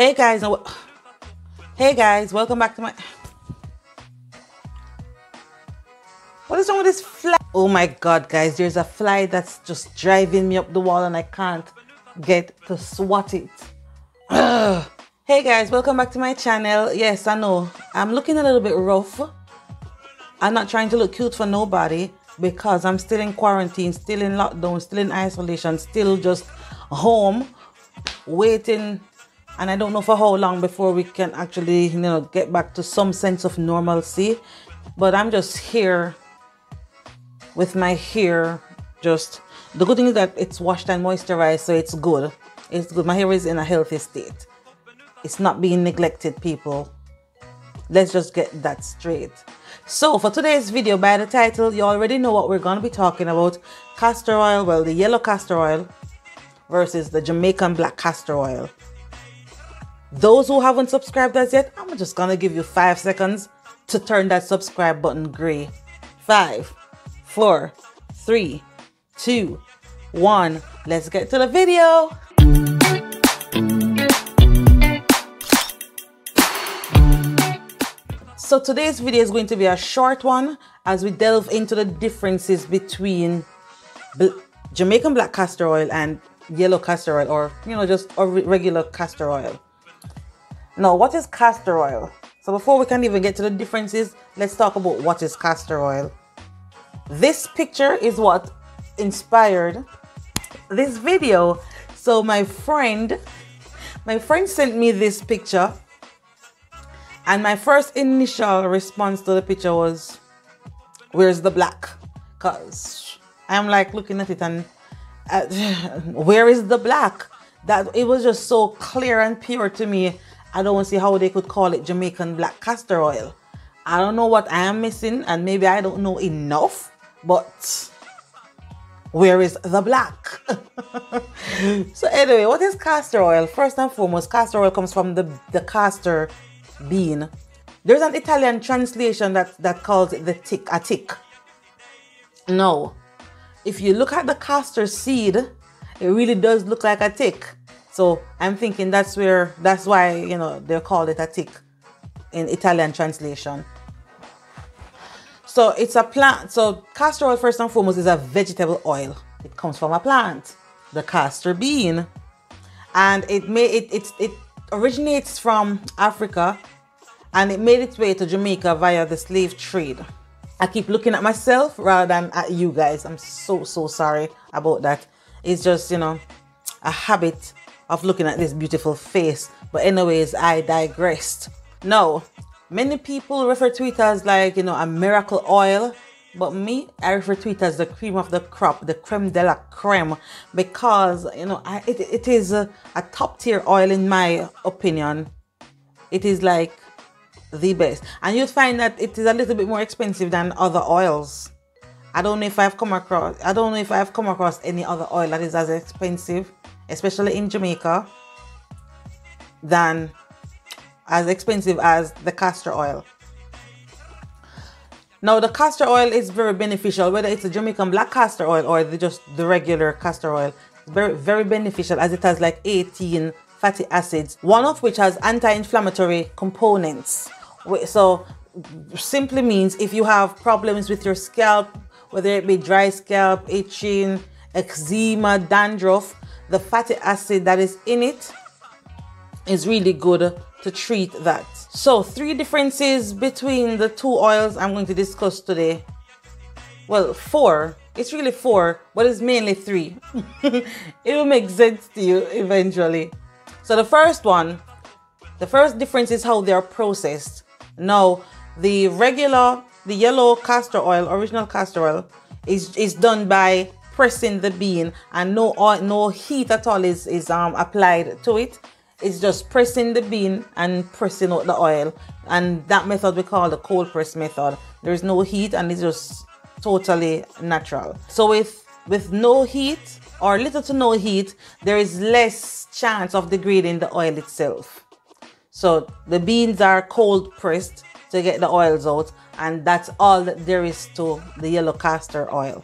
Hey guys, welcome back to my... What is wrong with this fly? Oh my god guys, there's a fly that's just driving me up the wall and I can't get to swat it. Ugh. Hey guys, welcome back to my channel. Yes, I know I'm looking a little bit rough. I'm not trying to look cute for nobody because I'm still in quarantine, still in lockdown, still in isolation, still just home waiting. And I don't know for how long before we can actually, get back to some sense of normalcy. But I'm just here with my hair. Just the good thing is that it's washed and moisturized, so it's good. It's good. My hair is in a healthy state. It's not being neglected, people. Let's just get that straight. So for today's video, by the title, you already know what we're going to be talking about. Castor oil, well, the yellow castor oil versus the Jamaican black castor oil. Those who haven't subscribed as yet, I'm just gonna give you 5 seconds to turn that subscribe button gray. 5, 4, 3, 2, 1. Let's get to the video. So today's video is going to be a short one as we delve into the differences between Jamaican black castor oil and yellow castor oil, or just regular castor oil. Now, what is castor oil? So before we can even get to the differences, let's talk about what is castor oil. This picture is what inspired this video. So my friend sent me this picture, and my first initial response to the picture was, where's the black? Because I'm like looking at it and where is the black? That it was just so clear and pure to me. I don't see how they could call it Jamaican black castor oil. I don't know what I am missing, and maybe I don't know enough, but where is the black? So anyway, what is castor oil? First and foremost, castor oil comes from the castor bean. There's an Italian translation that calls it a tick. No, if you look at the castor seed, it really does look like a tick. So I'm thinking that's why they call it a tick in Italian translation. So it's a plant. So castor oil, first and foremost, is a vegetable oil. It comes from a plant, the castor bean, and it originates from Africa, and it made its way to Jamaica via the slave trade. I keep looking at myself rather than at you guys. I'm so sorry about that. It's just a habit of looking at this beautiful face. But anyways, I digressed. Now, many people refer to it as like, a miracle oil. But me, I refer to it as the cream of the crop, the creme de la creme. Because, it is a top tier oil in my opinion. It is like the best. And you'll find that it is a little bit more expensive than other oils. I don't know if I've come across any other oil that is as expensive, especially in Jamaica, than as expensive as the castor oil. Now, the castor oil is very beneficial, whether it's a Jamaican black castor oil or just the regular castor oil. It's very, very beneficial as it has like 18 fatty acids, one of which has anti-inflammatory components. So simply means if you have problems with your scalp, whether it be dry scalp, itching, eczema, dandruff, the fatty acid that is in it is really good to treat that. So 3 differences between the 2 oils I'm going to discuss today. Well, 4. It's really 4, but it's mainly 3. It will make sense to you eventually. So the first difference is how they are processed. Now, the yellow castor oil, original castor oil, is done by pressing the bean, and no heat at all is applied to it. It's just pressing the bean and pressing out the oil, and that method we call the cold press method. There's no heat and it's just totally natural. So with no heat or little to no heat, there is less chance of degrading the oil itself. So the beans are cold pressed to get the oils out, and that's all that there is to the yellow castor oil.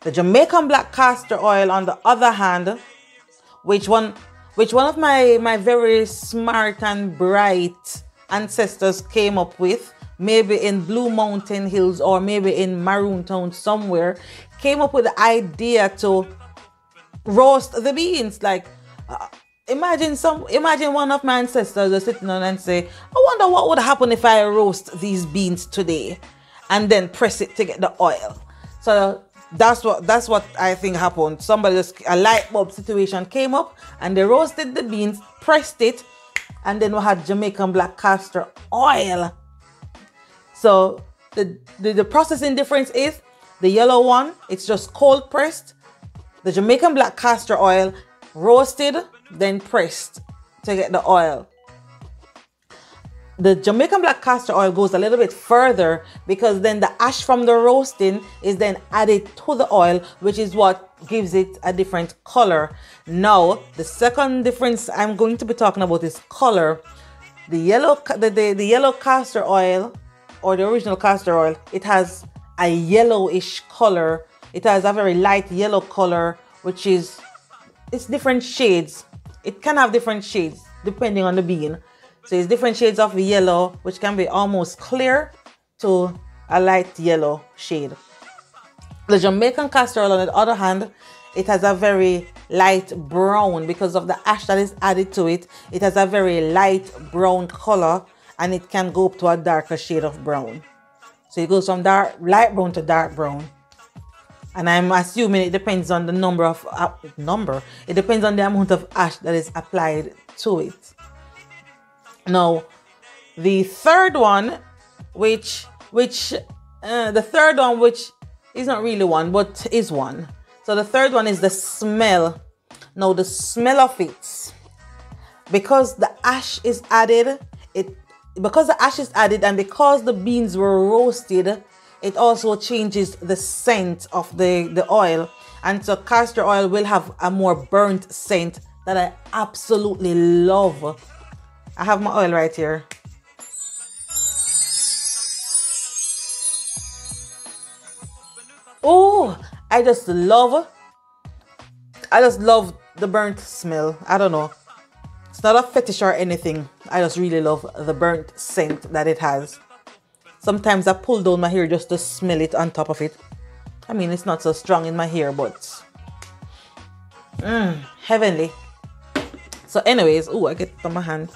The Jamaican black castor oil, on the other hand, which one which one of my very smart and bright ancestors came up with, maybe in Blue Mountain Hills or maybe in Maroon Town somewhere, came up with the idea to roast the beans. Like, imagine one of my ancestors was sitting on and say, I wonder what would happen if I roast these beans today and then press it to get the oil. So that's what I think happened. Somebody just, a light bulb situation came up and they roasted the beans, pressed it, and then we had Jamaican black castor oil. So the processing difference is the yellow one, it's just cold pressed. The Jamaican black castor oil, roasted, then pressed to get the oil. The Jamaican black castor oil goes a little bit further because then the ash from the roasting is then added to the oil, which is what gives it a different color. Now, the second difference I'm going to be talking about is color. The yellow castor oil, or the original castor oil, it has a yellowish color. It has a very light yellow color, which is, it's different shades. It can have different shades depending on the bean. So it's different shades of yellow, which can be almost clear to a light yellow shade. The Jamaican castor oil, on the other hand, it has a very light brown because of the ash that is added to it. It has a very light brown color and it can go up to a darker shade of brown. So it goes from light brown to dark brown. And I'm assuming it depends on the it depends on the amount of ash that is applied to it. Now, the third one, which is not really one, but is one. So the third one is the smell. Now, the smell of it, because the ash is added, and because the beans were roasted, it also changes the scent of the oil. And so castor oil will have a more burnt scent that I absolutely love. I have my oil right here. Oh, I just love the burnt smell. I don't know. It's not a fetish or anything. I just really love the burnt scent that it has. Sometimes I pull down my hair just to smell it on top of it. I mean, it's not so strong in my hair, but heavenly. So anyways, oh, I get it on my hand.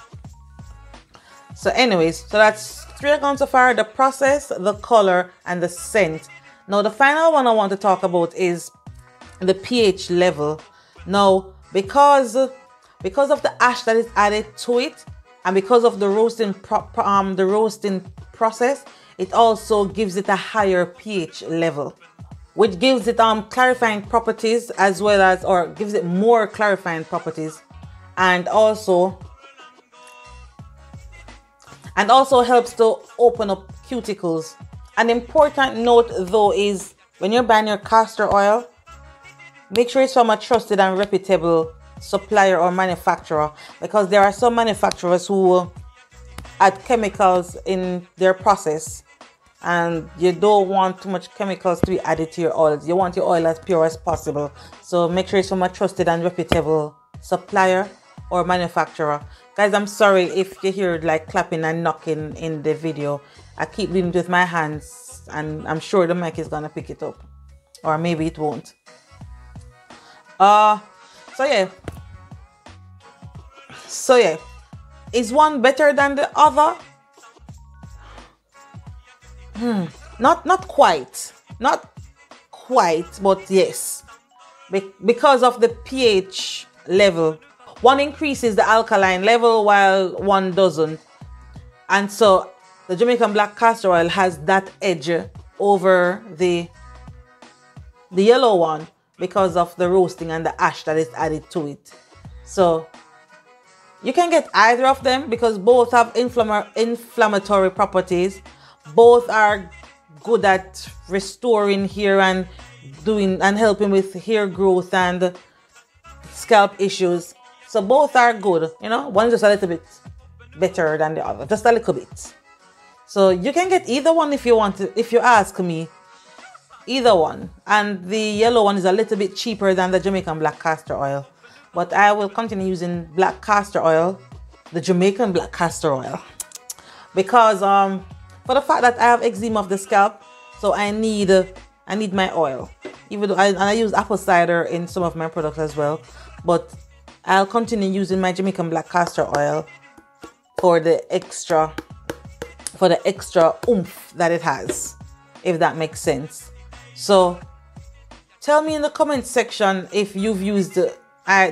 So anyways, so that's 3 accounts so far: the process, the color, and the scent. Now the final one I want to talk about is the pH level. Now, because of the ash that is added to it, and because of the roasting process, it also gives it a higher pH level, which gives it clarifying properties, as well as, or gives it more clarifying properties, and also helps to open up cuticles. An important note though is, when you're buying your castor oil, make sure it's from a trusted and reputable supplier or manufacturer, because there are some manufacturers who add chemicals in their process, and you don't want too much chemicals to be added to your oils. You want your oil as pure as possible. So make sure it's from a trusted and reputable supplier or manufacturer. Guys, I'm sorry if you hear like clapping and knocking in the video. I keep doing it with my hands, and I'm sure the mic is gonna pick it up, or maybe it won't. So yeah, is one better than the other? Not quite, but yes, because of the pH level. One increases the alkaline level while one doesn't. And so the Jamaican black castor oil has that edge over the yellow one because of the roasting and the ash that is added to it. So you can get either of them because both have inflammatory properties. Both are good at restoring hair and helping with hair growth and scalp issues. So both are good, you know. One is just a little bit better than the other, just a little bit. So you can get either one if you want to. If you ask me, either one. And the yellow one is a little bit cheaper than the Jamaican black castor oil. but I will continue using black castor oil, the Jamaican black castor oil, because for the fact that I have eczema of the scalp, so I need my oil. Even though I use apple cider in some of my products as well, but I'll continue using my Jamaican black castor oil for the extra oomph that it has, if that makes sense. So tell me in the comment section if you've used the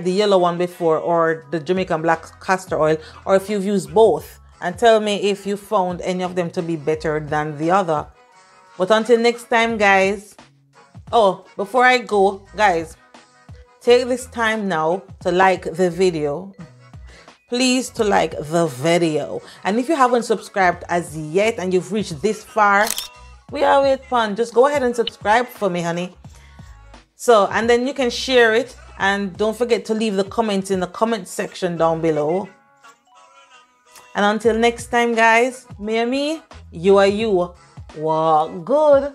yellow one before, or the Jamaican black castor oil, or if you've used both, and tell me if you found any of them to be better than the other. But until next time, guys. Oh, before I go, guys, take this time now to like the video. Please to like the video. And if you haven't subscribed as yet and you've reached this far, we are with fun. Just go ahead and subscribe for me, honey. So, and then you can share it. And don't forget to leave the comments in the comment section down below. And until next time, guys, me, you are you. Walk good.